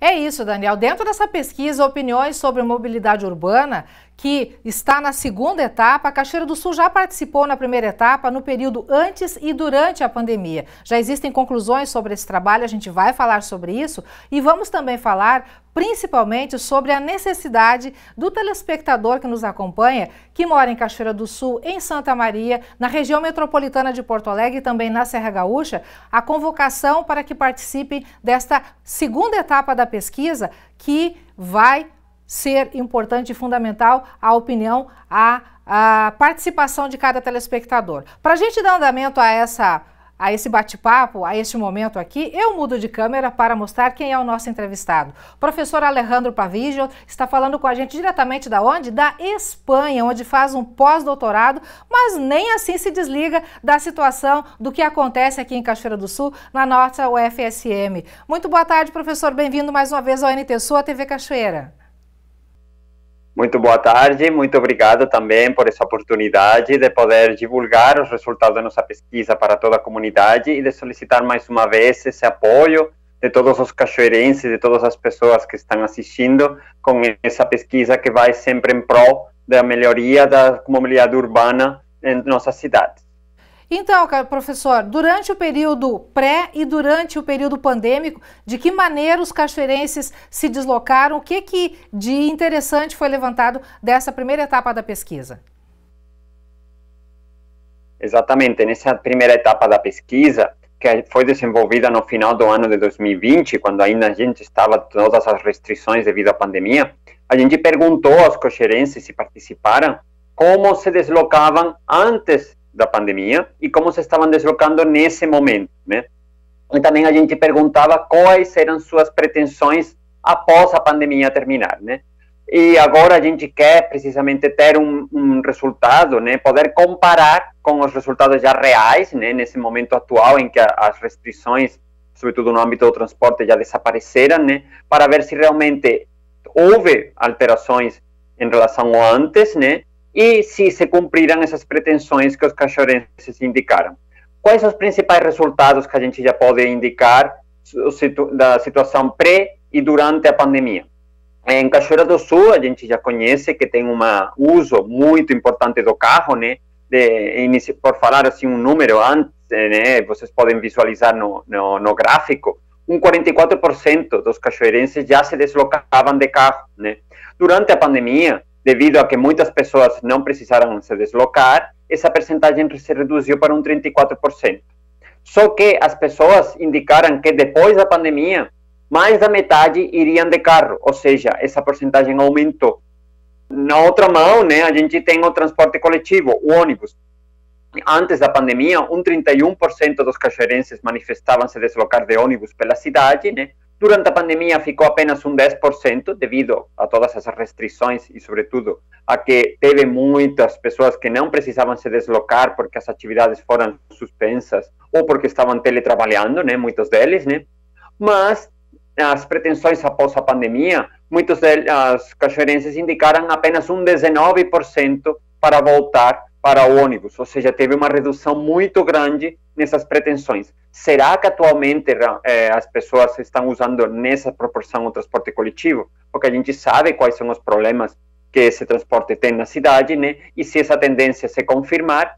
É isso, Daniel. Dentro dessa pesquisa, opiniões sobre mobilidade urbana, que está na segunda etapa, a Cachoeira do Sul já participou na primeira etapa, no período antes e durante a pandemia. Já existem conclusões sobre esse trabalho, a gente vai falar sobre isso e vamos também falar principalmente sobre a necessidade do telespectador que nos acompanha, que mora em Cachoeira do Sul, em Santa Maria, na região metropolitana de Porto Alegre e também na Serra Gaúcha, a convocação para que participem desta segunda etapa da pesquisa, que vai ser importante e fundamental a opinião, a participação de cada telespectador. Para a gente dar andamento a esse bate-papo, a este momento aqui, eu mudo de câmera para mostrar quem é o nosso entrevistado. O professor Alejandro Pavigio está falando com a gente diretamente da onde? Da Espanha, onde faz um pós-doutorado, mas nem assim se desliga da situação do que acontece aqui em Cachoeira do Sul, na nossa UFSM. Muito boa tarde, professor. Bem-vindo mais uma vez ao NT Sul, a TV Cachoeira. Muito boa tarde, muito obrigado também por essa oportunidade de poder divulgar os resultados da nossa pesquisa para toda a comunidade e de solicitar mais uma vez esse apoio de todos os cachoeirenses, de todas as pessoas que estão assistindo com essa pesquisa que vai sempre em prol da melhoria da mobilidade urbana em nossas cidades. Então, professor, durante o período pré e durante o período pandêmico, de que maneira os cachoeirenses se deslocaram? O que de interessante foi levantado dessa primeira etapa da pesquisa? Exatamente, nessa primeira etapa da pesquisa, que foi desenvolvida no final do ano de 2020, quando ainda a gente estava todas as restrições devido à pandemia, a gente perguntou aos cachoeirenses se participaram como se deslocavam antes da pandemia e como se estavam deslocando nesse momento, né? E também a gente perguntava quais eram suas pretensões após a pandemia terminar, né? E agora a gente quer precisamente ter um resultado, né? Poder comparar com os resultados já reais, né? Nesse momento atual em que as restrições, sobretudo no âmbito do transporte, já desapareceram, né? Para ver se realmente houve alterações em relação ao antes, né? E se cumpriram essas pretensões que os cachoeirenses indicaram. Quais são os principais resultados que a gente já pode indicar da situação pré e durante a pandemia? Em Cachoeira do Sul, a gente já conhece que tem um uso muito importante do carro, né? Por falar assim um número antes, né? Vocês podem visualizar no gráfico, 44% dos cachoeirenses já se deslocavam de carro, né? Durante a pandemia, devido a que muitas pessoas não precisaram se deslocar, essa percentagem se reduziu para 34%. Só que as pessoas indicaram que depois da pandemia, mais da metade iriam de carro, ou seja, essa porcentagem aumentou. Na outra mão, né, a gente tem o transporte coletivo, o ônibus. Antes da pandemia, 31% dos cachoeirenses manifestavam se deslocar de ônibus pela cidade, né? Durante a pandemia ficou apenas 10% devido a todas as restrições e, sobretudo, a que teve muitas pessoas que não precisavam se deslocar porque as atividades foram suspensas ou porque estavam teletrabalhando, né, muitos deles, né? Mas as pretensões após a pandemia, muitos dos cachoeirenses indicaram apenas 19% para voltar para o ônibus, ou seja, teve uma redução muito grande nessas pretensões. Será que atualmente as pessoas estão usando nessa proporção o transporte coletivo? Porque a gente sabe quais são os problemas que esse transporte tem na cidade, né? E se essa tendência se confirmar,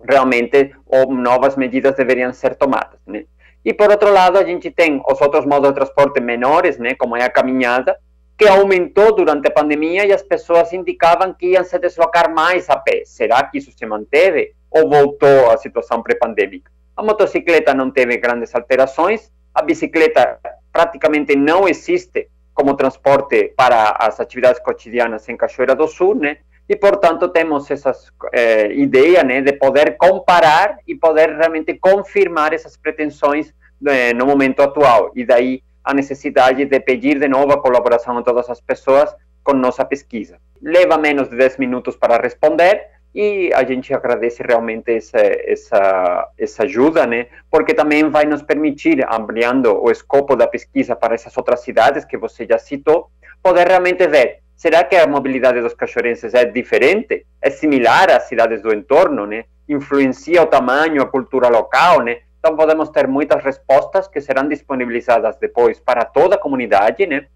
realmente novas medidas deveriam ser tomadas, né? E por outro lado, a gente tem os outros modos de transporte menores, né? Como é a caminhada, que aumentou durante a pandemia e as pessoas indicavam que iam se deslocar mais a pé. Será que isso se manteve ou voltou à situação pré-pandêmica? A motocicleta não teve grandes alterações, a bicicleta praticamente não existe como transporte para as atividades cotidianas em Cachoeira do Sul, né? E, portanto, temos essa ideia, né, de poder comparar e poder realmente confirmar essas pretensões no momento atual. E daí a necessidade de pedir de novo a colaboração de todas as pessoas com nossa pesquisa. Leva menos de 10 minutos para responder e a gente agradece realmente essa ajuda, né? Porque também vai nos permitir, ampliando o escopo da pesquisa para essas outras cidades que você já citou, poder realmente ver, será que a mobilidade dos cachoeirenses é diferente? É similar às cidades do entorno, né? Influencia o tamanho, a cultura local, né? Então podemos ter muitas respostas que serão disponibilizadas depois para toda a comunidade, né?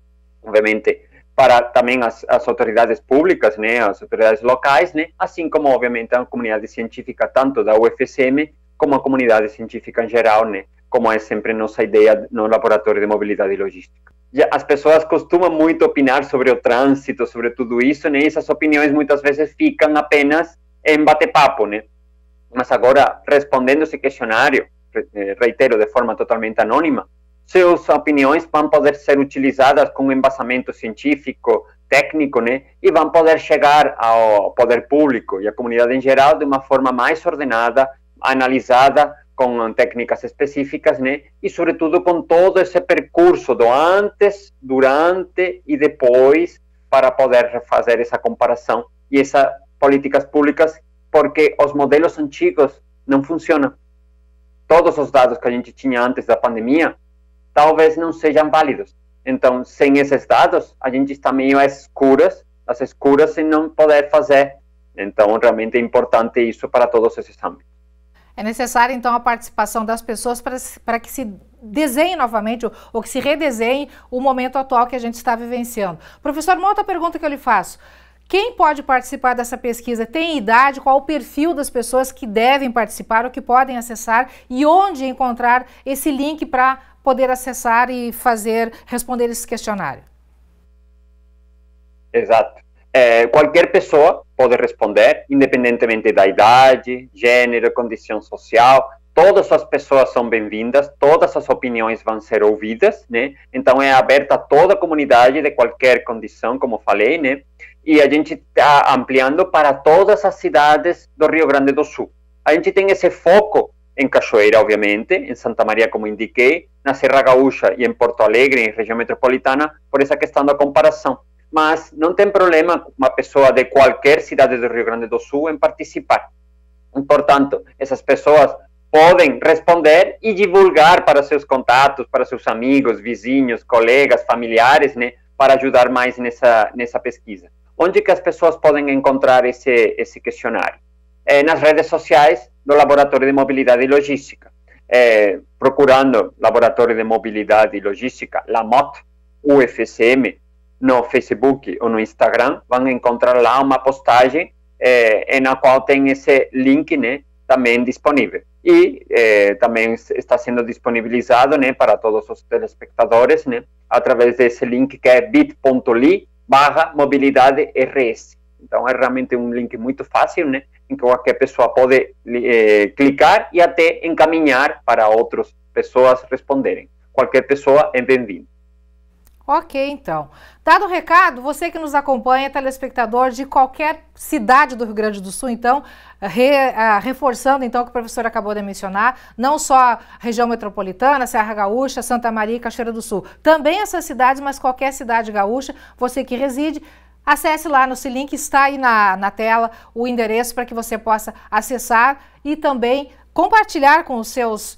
obviamente, para também as autoridades públicas, né, as autoridades locais, né, assim como, obviamente, a comunidade científica, tanto da UFSM, como a comunidade científica em geral, né, como é sempre nossa ideia no Laboratório de Mobilidade e Logística. As pessoas costumam muito opinar sobre o trânsito, sobre tudo isso, né, e essas opiniões muitas vezes ficam apenas em bate-papo, né, mas agora, respondendo esse questionário, reitero, de forma totalmente anônima, suas opiniões vão poder ser utilizadas com embasamento científico, técnico, né, e vão poder chegar ao poder público e à comunidade em geral de uma forma mais ordenada, analisada, com técnicas específicas, né, e sobretudo com todo esse percurso do antes, durante e depois, para poder fazer essa comparação e essas políticas públicas, porque os modelos antigos não funcionam. Todos os dados que a gente tinha antes da pandemia talvez não sejam válidos. Então, sem esses dados, a gente está meio às escuras sem não poder fazer. Então, realmente é importante isso para todos esses âmbitos. É necessária, então, a participação das pessoas para que se desenhe novamente, ou que se redesenhe o momento atual que a gente está vivenciando. Professor, uma outra pergunta que eu lhe faço. Quem pode participar dessa pesquisa? Tem idade? Qual o perfil das pessoas que devem participar ou que podem acessar? E onde encontrar esse link para poder acessar e responder esse questionário? Exato. Qualquer pessoa pode responder, independentemente da idade, gênero, condição social. Todas as pessoas são bem-vindas, todas as opiniões vão ser ouvidas, né? Então é aberta a toda a comunidade de qualquer condição, como falei, né? E a gente está ampliando para todas as cidades do Rio Grande do Sul. A gente tem esse foco em Cachoeira, obviamente, em Santa Maria, como indiquei, na Serra Gaúcha e em Porto Alegre, em região metropolitana, por essa questão da comparação. Mas não tem problema uma pessoa de qualquer cidade do Rio Grande do Sul em participar. Portanto, essas pessoas podem responder e divulgar para seus contatos, para seus amigos, vizinhos, colegas, familiares, né, para ajudar mais nessa pesquisa. Onde que as pessoas podem encontrar esse questionário? Nas redes sociais do Laboratório de Mobilidade e Logística. Procurando Laboratório de Mobilidade e Logística, LAMOT, UFSM, no Facebook ou no Instagram, vão encontrar lá uma postagem na qual tem esse link, né, também disponível. E também está sendo disponibilizado, né, para todos os telespectadores, né, através desse link que é bit.ly/mobilidade-rs. Então é realmente um link muito fácil, né, em que qualquer pessoa pode clicar e até encaminhar para outras pessoas responderem. Qualquer pessoa é bem-vinda. Ok, então. Dado o recado, você que nos acompanha, telespectador de qualquer cidade do Rio Grande do Sul, então, reforçando então o que o professor acabou de mencionar, não só a região metropolitana, Serra Gaúcha, Santa Maria e Cachoeira do Sul, também essas cidades, mas qualquer cidade gaúcha, você que reside, acesse lá no link, está aí na tela o endereço para que você possa acessar e também compartilhar com os seus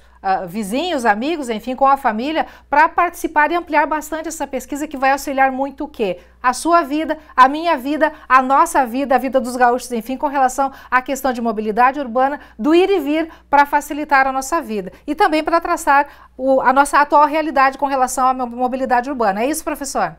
vizinhos, amigos, enfim, com a família, para participar e ampliar bastante essa pesquisa que vai auxiliar muito o quê? A sua vida, a minha vida, a nossa vida, a vida dos gaúchos, enfim, com relação à questão de mobilidade urbana, do ir e vir para facilitar a nossa vida e também para traçar a nossa atual realidade com relação à mobilidade urbana. É isso, professor?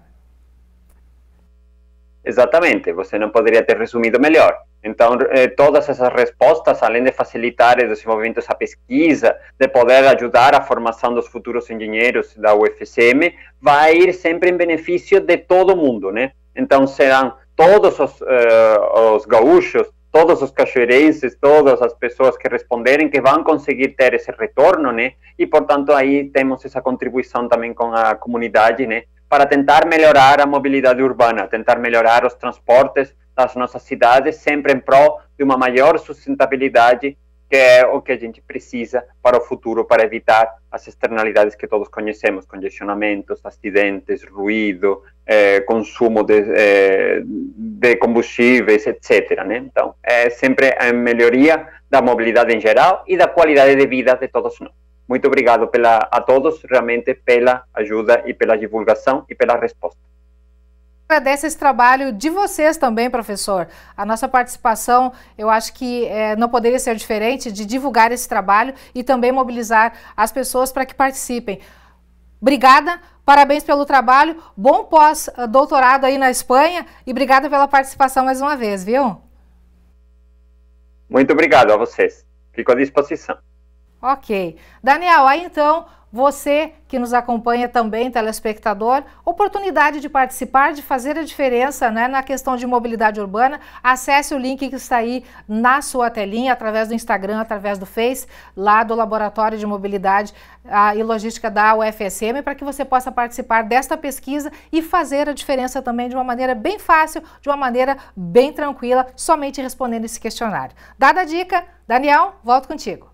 Exatamente, você não poderia ter resumido melhor. Então, todas essas respostas, além de facilitar o desenvolvimento dessa pesquisa, de poder ajudar a formação dos futuros engenheiros da UFSM, vai ir sempre em benefício de todo mundo, né? Então, serão todos os gaúchos, todos os cachoeirenses, todas as pessoas que responderem que vão conseguir ter esse retorno, né? E, portanto, aí temos essa contribuição também com a comunidade, né? Para tentar melhorar a mobilidade urbana, tentar melhorar os transportes das nossas cidades, sempre em prol de uma maior sustentabilidade, que é o que a gente precisa para o futuro, para evitar as externalidades que todos conhecemos, congestionamentos, acidentes, ruído, consumo de combustíveis, etc., né? Então, é sempre a melhoria da mobilidade em geral e da qualidade de vida de todos nós. Muito obrigado a todos, realmente, pela ajuda e pela divulgação e pela resposta. Agradeço esse trabalho de vocês também, professor. A nossa participação, eu acho que não poderia ser diferente de divulgar esse trabalho e também mobilizar as pessoas para que participem. obrigada, parabéns pelo trabalho, bom pós-doutorado aí na Espanha e obrigada pela participação mais uma vez, viu? Muito obrigado a vocês. Fico à disposição. Ok. Daniel, aí então, você que nos acompanha também, telespectador, oportunidade de participar, de fazer a diferença, né, na questão de mobilidade urbana. Acesse o link que está aí na sua telinha, através do Instagram, através do Face, lá do Laboratório de Mobilidade e Logística da UFSM, para que você possa participar desta pesquisa e fazer a diferença também de uma maneira bem fácil, de uma maneira bem tranquila, somente respondendo esse questionário. Dada a dica, Daniel, volto contigo.